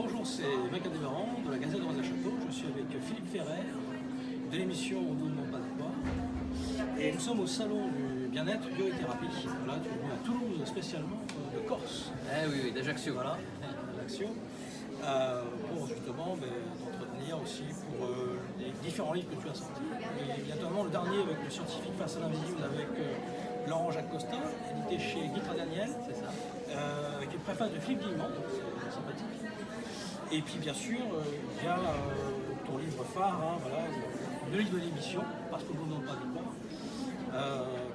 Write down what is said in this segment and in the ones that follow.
Bonjour, c'est Macadémaran de la Gazette de Château. Je suis avec Philippe Ferrer de l'émission On ne demande pas de quoi. Et nous sommes au salon du bien-être biothérapie. Voilà, tu es venu à Toulouse spécialement de Corse. Oui, d'Ajaccio. Voilà, Ajaccio. Pour justement t'entretenir aussi pour les différents livres que tu as sortis. Et notamment le dernier avec le scientifique face à l'invisible avec Laurent Jacques Costa, édité chez Guitra Daniel. C'est ça. Avec une préface de Philippe Guillemont, donc c'est sympathique. Et puis bien sûr, il y a ton livre phare, hein, voilà, le livre de l'émission, parce que vous n'en pas du quoi,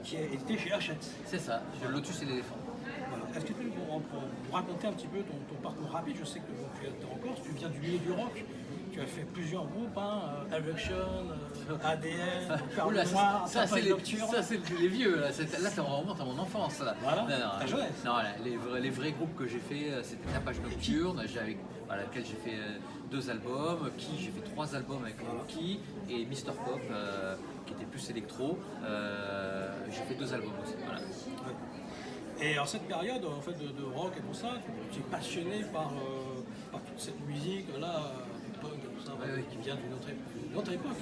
qui est édité chez Hachette. C'est ça, le Lotus et l'éléphant. Voilà. Est-ce que tu peux nous raconter un petit peu ton parcours rapide? Je sais que tu es en Corse, tu viens du milieu du rock, tu as fait plusieurs groupes, hein, Erection, ADN, Perle Noire, ça c'est Nocturne. les vieux, là ça remonte à mon enfance. Là. Voilà, ta jeunesse. Non, les vrais groupes que j'ai fait, c'était Tapage Nocturne, à laquelle j'ai fait 2 albums, j'ai fait 3 albums avec Rocky, et Mister Pop, qui était plus électro, j'ai fait 2 albums aussi. Voilà. Ouais. Et en cette période en fait, de rock et tout ça, tu es passionné par toute cette musique là, punk et tout ça, qui vient d'une autre époque.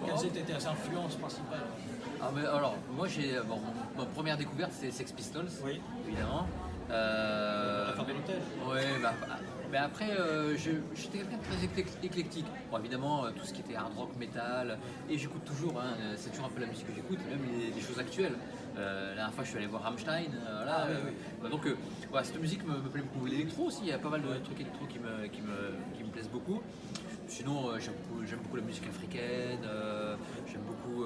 Quelles étaient tes influences principales? Mais alors, moi ma première découverte c'est Sex Pistols, oui. Évidemment. La fin de l'hôtel. Oui, mais après, j'étais quelqu'un de très éclectique. Bon, évidemment, tout ce qui était hard rock, metal, et j'écoute toujours, hein, c'est toujours un peu la musique que j'écoute, même les choses actuelles. La dernière fois, je suis allé voir Rammstein. Donc, cette musique me plaît beaucoup. L'électro aussi, il y a pas mal de trucs électro qui me plaisent beaucoup. Sinon, j'aime beaucoup la musique africaine, j'aime beaucoup.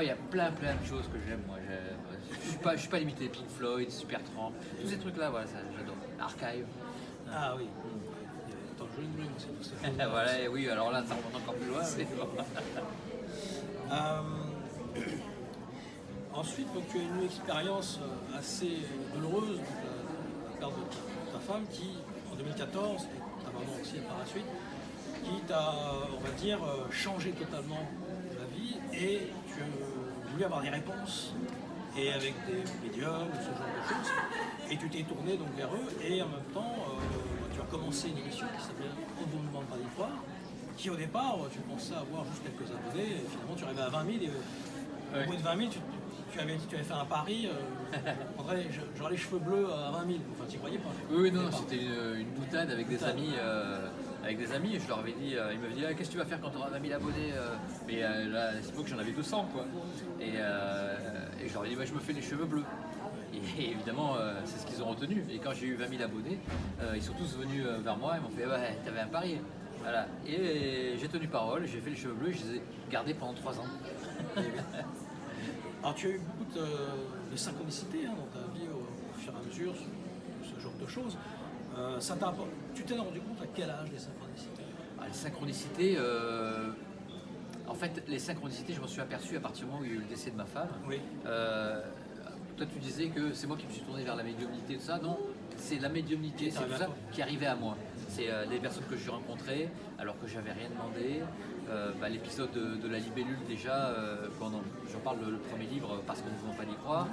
Il y a plein de choses que j'aime. Moi, je suis pas limité. Pink Floyd, Supertramp, tous ces trucs-là, voilà, ça, j'adore. Archive. Ah oui. Attends, je vais c'est voilà, et oui, alors là, ça remonte encore plus loin. Ensuite, donc, tu as une expérience assez douloureuse de la perte de ta femme qui, en 2014, et ta maman aussi par la suite, qui t'a, on va dire, changé totalement la vie et tu voulais avoir des réponses et avec des médiums, ce genre de choses. Et tu t'es tourné donc vers eux et en même temps, tu as commencé une émission qui s'appelait On ne vous demande pas d'histoire, qui au départ, tu pensais avoir juste quelques abonnés et finalement tu arrivais à 20 000 et au bout de 20 000, tu avais dit que tu avais fait un pari, André, j'aurais les cheveux bleus à 20 000, enfin tu n'y croyais pas. Oui, non, c'était une boutade avec des amis. Et je leur avais dit, ils m'avaient dit qu'est-ce que tu vas faire quand tu auras 20 000 abonnés Mais là, à cette époque, j'en avais 200 quoi. Et je leur ai dit je me fais les cheveux bleus. Et évidemment, c'est ce qu'ils ont retenu. Et quand j'ai eu 20 000 abonnés, ils sont tous venus vers moi et m'ont fait t'avais un pari. Voilà. Et j'ai tenu parole, j'ai fait les cheveux bleus et je les ai gardés pendant 3 ans. Alors tu as eu beaucoup de synchronicité dans ta vie au fur et à mesure, ce genre de choses. Tu t'es rendu compte à quel âge les synchronicités? Les synchronicités, en fait, les synchronicités, je m'en suis aperçu à partir du moment où il y a eu le décès de ma femme. Oui. Toi, tu disais que c'est moi qui me suis tourné vers la médiumnité et tout ça. Non, c'est la médiumnité, c'est tout ça qui arrivait à moi. C'est des personnes que j'ai rencontrées alors que j'avais rien demandé. L'épisode de la libellule déjà, j'en parle le premier livre parce qu'on ne veut pas y croire.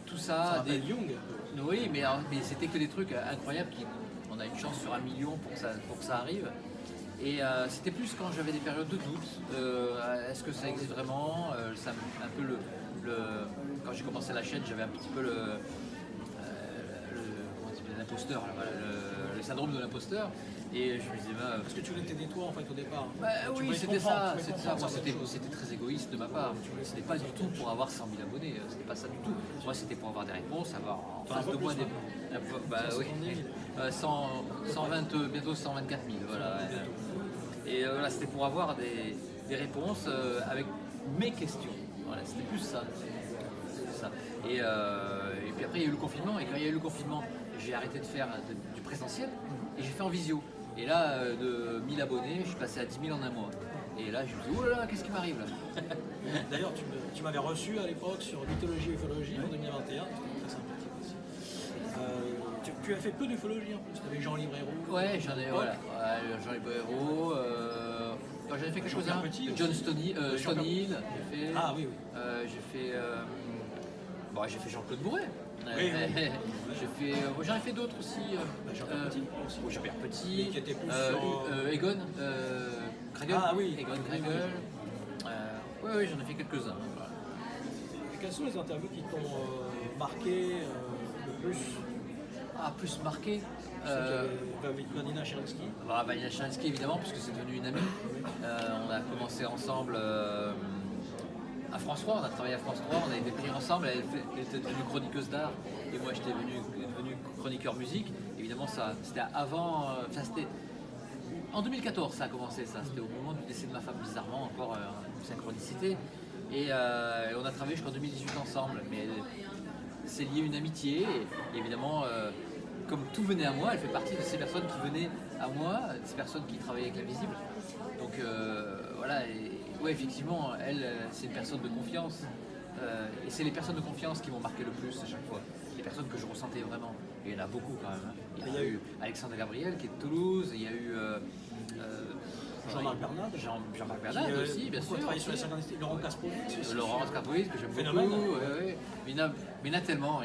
Tout ça, des Jung. Oui, mais c'était que des trucs incroyables. On a une chance sur 1 million pour que ça arrive. Et c'était plus quand j'avais des périodes de doute. Est-ce que ça existe vraiment? Quand j'ai commencé la chaîne, j'avais un petit peu l'imposteur, le syndrome de l'imposteur. Et je me disais, parce que tu voulais t'aider toi en fait au départ. Oui, c'était ça. Moi, c'était très égoïste de ma part. C'était pas du tout pour avoir 100 000 abonnés. C'était pas ça du tout. Moi, c'était pour avoir des réponses, avoir en face de moi des. bientôt 124 000. Voilà. Et voilà, c'était pour avoir des réponses avec mes questions. Voilà, c'était plus ça. Et puis après, il y a eu le confinement. Et quand il y a eu le confinement, j'ai arrêté de faire du présentiel et j'ai fait en visio. Et là, de 1000 abonnés, je suis passé à 10 000 en un mois. Et là, je me dis, oh là là, qu'est-ce qui m'arrive là? D'ailleurs, tu m'avais reçu à l'époque sur mythologie et ufologie en 2021, c'était très sympathique aussi. Tu as fait peu d'ufologie en plus, tu avais Jean Librero. Ouais, Jean Librero. J'en ai fait quelques-uns. John Stoney, Stone Hill, j'ai fait. Ah oui, oui. J'ai fait Jean-Claude Bourret. J'en ai fait d'autres aussi. Jean-Pierre Petit aussi. Jean-Pierre Mais Petit, qui était plus sur- Egon Kregel. Ah oui. Egon Oui, Kregel. Oui, j'en ai fait quelques-uns. Voilà. Et quelles sont les interviews qui t'ont marqué le plus? Ah, plus marqué. Je sais qu'il y avait Vanina Sharansky. Vanina Sharansky évidemment, puisque c'est devenu une amie. On a commencé ensemble à France 3, on a travaillé à France 3, on a été pris ensemble, elle était devenue chroniqueuse d'art et moi j'étais devenu chroniqueur musique. Évidemment c'était avant, c'était en 2014 ça a commencé ça, c'était au moment du décès de ma femme bizarrement, encore une synchronicité. Et on a travaillé jusqu'en 2018 ensemble, mais c'est lié à une amitié et évidemment comme tout venait à moi, elle fait partie de ces personnes qui venaient à moi, ces personnes qui travaillaient avec l'invisible. Donc voilà, ouais, effectivement, elle, c'est une personne de confiance. Et c'est les personnes de confiance qui m'ont marqué le plus à chaque fois. Les personnes que je ressentais vraiment. Et il y en a beaucoup quand même. Hein. Il y a eu Alexandre Gabriel qui est de Toulouse, il y a eu Jean-Marc Bernard. Jean-Marc Bernard aussi, bien sûr. Travaillé sur la synchronicité. Laurent Kaspovitz aussi. Laurent Kaspovitz, que j'aime Phénomène. beaucoup. Ouais. Mais il y en a tellement.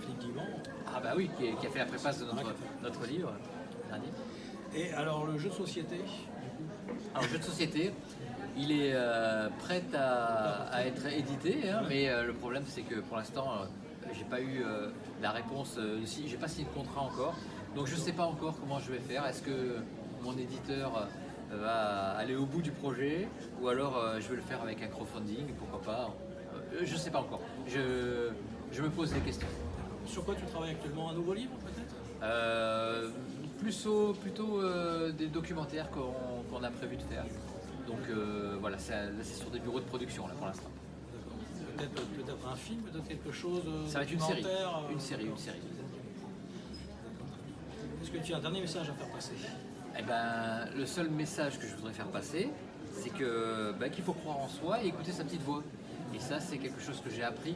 Philippe Guimond. Ah bah oui, qui a fait la préface de notre livre dernier. Et alors le jeu de société, alors, le jeu de société, il est prêt à être édité, hein, mais le problème c'est que pour l'instant, j'ai pas eu la réponse, j'ai pas signé de contrat encore, donc je sais pas encore comment je vais faire. Est-ce que mon éditeur va aller au bout du projet, ou alors je vais le faire avec un crowdfunding, pourquoi pas, je sais pas encore. Je me pose des questions. Sur quoi tu travailles actuellement? Un nouveau livre peut-être? Plutôt des documentaires qu'on a prévu de faire. Donc voilà, c'est sur des bureaux de production là pour l'instant. D'accord. Peut-être un film, peut-être quelque chose. Ça va être une série. documentaire, Une série. Est-ce que tu as un dernier message à faire passer? Eh ben, le seul message que je voudrais faire passer, c'est que qu'il faut croire en soi et écouter sa petite voix. Et ça, c'est quelque chose que j'ai appris.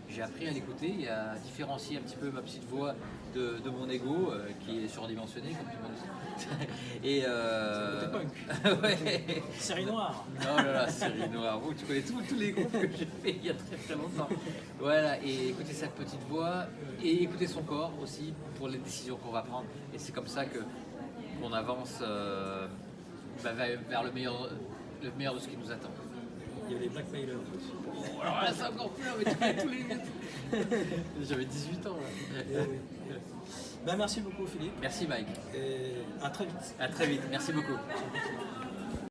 J'ai appris à l'écouter et à différencier un petit peu ma petite voix de mon ego qui est surdimensionné comme tout le monde dit. Et Côté punk. ouais. Série noire. Oh là là, série noire. Vous, tu connais tous les groupes que j'ai fait il y a très longtemps. Voilà, et écouter cette petite voix et écouter son corps aussi pour les décisions qu'on va prendre. Et c'est comme ça qu'on avance vers le meilleur de ce qui nous attend. Il y avait les blackmailers aussi. Oh, alors là, c'est encore plus, mais tous les... J'avais 18 ans. Là. Ben, merci beaucoup Philippe. Merci Mike. Et à très vite. À très vite. Merci beaucoup.